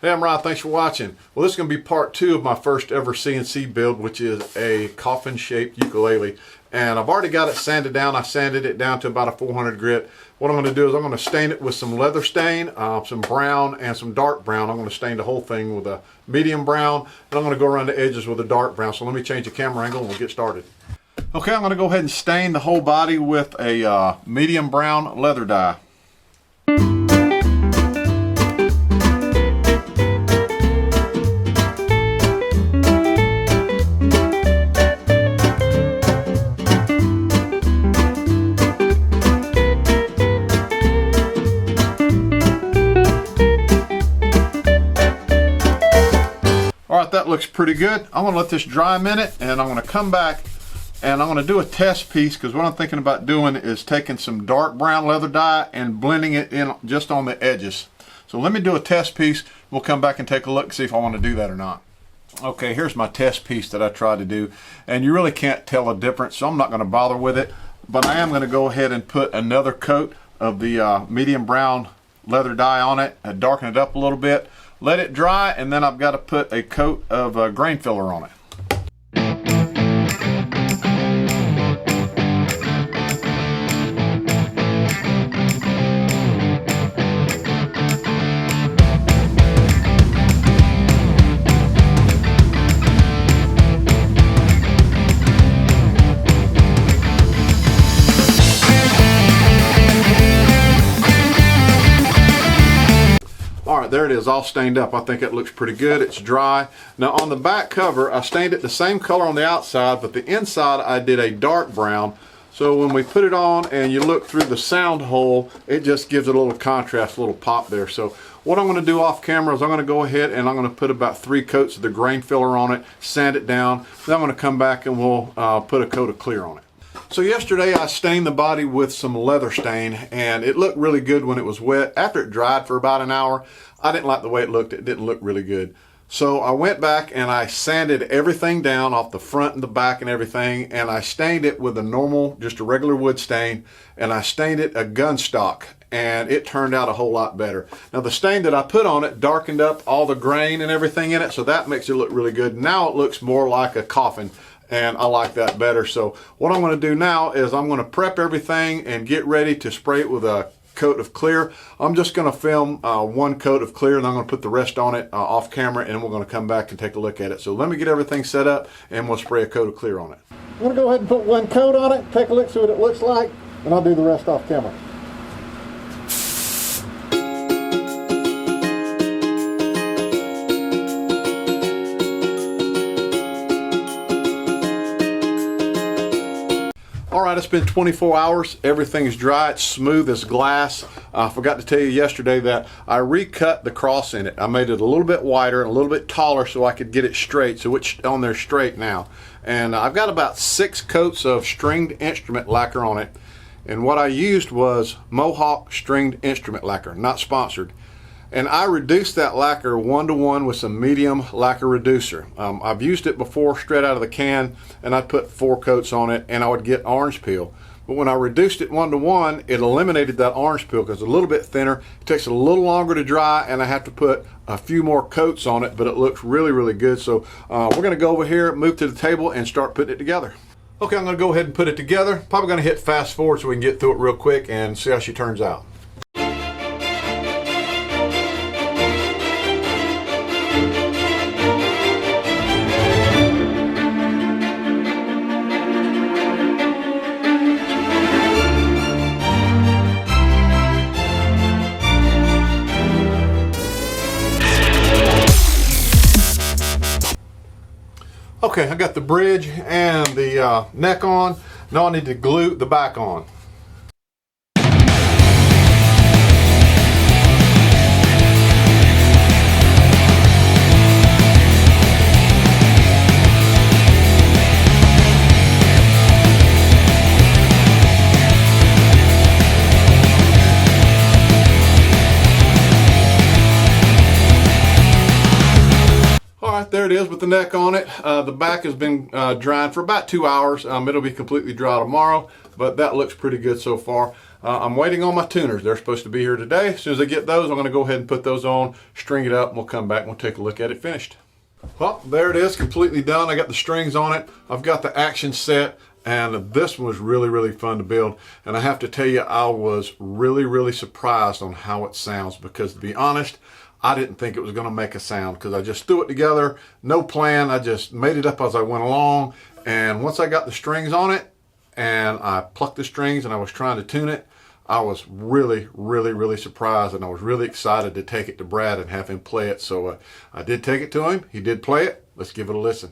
Hey, I'm Ryan. Thanks for watching. Well, this is going to be part 2 of my first ever CNC build, which is a coffin shaped ukulele. And I've already got it sanded down. I sanded it down to about a 400 grit. What I'm going to do is I'm going to stain it with some leather stain, some brown and some dark brown. I'm going to stain the whole thing with a medium brown, and I'm going to go around the edges with a dark brown. So let me change the camera angle and we'll get started. Okay, I'm going to go ahead and stain the whole body with a medium brown leather dye. Alright, that looks pretty good. I'm going to let this dry a minute and I'm going to come back and I'm going to do a test piece, because what I'm thinking about doing is taking some dark brown leather dye and blending it in just on the edges. So let me do a test piece. We'll come back and take a look and see if I want to do that or not. Okay, here's my test piece that I tried to do, and you really can't tell a difference, so I'm not going to bother with it. But I am going to go ahead and put another coat of the medium brown leather dye on it and darken it up a little bit. Let it dry, and then I've got to put a coat of grain filler on it. Alright, there it is, all stained up. I think it looks pretty good. It's dry. Now on the back cover, I stained it the same color on the outside, but the inside I did a dark brown. So when we put it on and you look through the sound hole, it just gives it a little contrast, a little pop there. So what I'm going to do off camera is I'm going to go ahead and I'm going to put about 3 coats of the grain filler on it, sand it down. Then I'm going to come back and we'll put a coat of clear on it. So yesterday I stained the body with some leather stain, and it looked really good when it was wet. After it dried for about an hour, I didn't like the way it looked. It didn't look really good. So I went back and I sanded everything down off the front and the back and everything, and I stained it with a normal, just a regular wood stain, and I stained it a gun stock, and it turned out a whole lot better. Now the stain that I put on it darkened up all the grain and everything in it, so that makes it look really good. Now it looks more like a coffin, and I like that better. So what I'm going to do now is I'm going to prep everything and get ready to spray it with a coat of clear. I'm just going to film 1 coat of clear, and I'm going to put the rest on it off camera, and we're going to come back and take a look at it. So let me get everything set up and we'll spray a coat of clear on it. I'm going to go ahead and put 1 coat on it, take a look, see what it looks like, and I'll do the rest off camera. Alright, it's been 24 hours. Everything is dry. It's smooth as glass. I forgot to tell you yesterday that I recut the cross in it. I made it a little bit wider and a little bit taller so I could get it straight. So it's on there straight now. And I've got about 6 coats of stringed instrument lacquer on it. And what I used was Mohawk stringed instrument lacquer, not sponsored. And I reduced that lacquer 1-to-1 with some medium lacquer reducer. I've used it before straight out of the can, and I put 4 coats on it, and I would get orange peel. But when I reduced it 1-to-1, it eliminated that orange peel because it's a little bit thinner. It takes a little longer to dry, and I have to put a few more coats on it, but it looks really, really good. So we're going to go over here, move to the table, and start putting it together. Okay, I'm going to go ahead and put it together. Probably going to hit fast forward so we can get through it real quick and see how she turns out. Okay, I got the bridge and the neck on. Now I need to glue the back on. There it is with the neck on it. The back has been drying for about 2 hours. It'll be completely dry tomorrow, but that looks pretty good so far. I'm waiting on my tuners. They're supposed to be here today. As soon as I get those, I'm going to go ahead and put those on, string it up, and we'll come back and we'll take a look at it finished. Well, there it is, completely done. I got the strings on it. I've got the action set, and this one was really, really fun to build. And I have to tell you, I was really, really surprised on how it sounds, because to be honest, I didn't think it was going to make a sound, because I just threw it together, no plan. I just made it up as I went along. And once I got the strings on it and I plucked the strings and I was trying to tune it, I was really, really, really surprised, and I was really excited to take it to Brad and have him play it. So I did take it to him. He did play it. Let's give it a listen.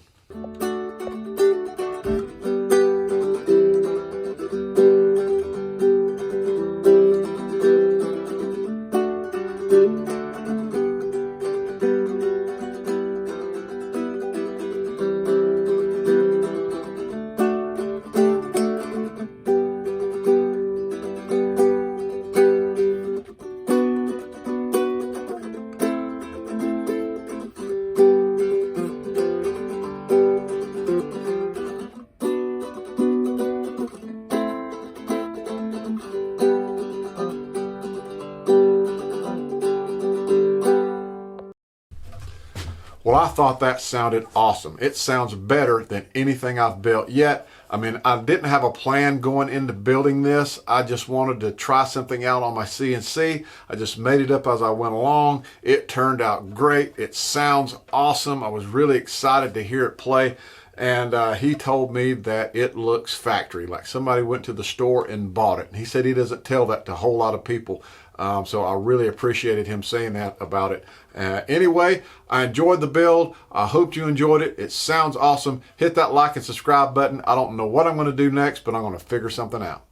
Well, I thought that sounded awesome. It sounds better than anything I've built yet. I mean, I didn't have a plan going into building this. I just wanted to try something out on my CNC. I just made it up as I went along. It turned out great. It sounds awesome. I was really excited to hear it play. And he told me that it looks factory, like somebody went to the store and bought it. And he said he doesn't tell that to a whole lot of people. So I really appreciated him saying that about it. Anyway, I enjoyed the build. I hope you enjoyed it. It sounds awesome. Hit that like and subscribe button. I don't know what I'm going to do next, but I'm going to figure something out.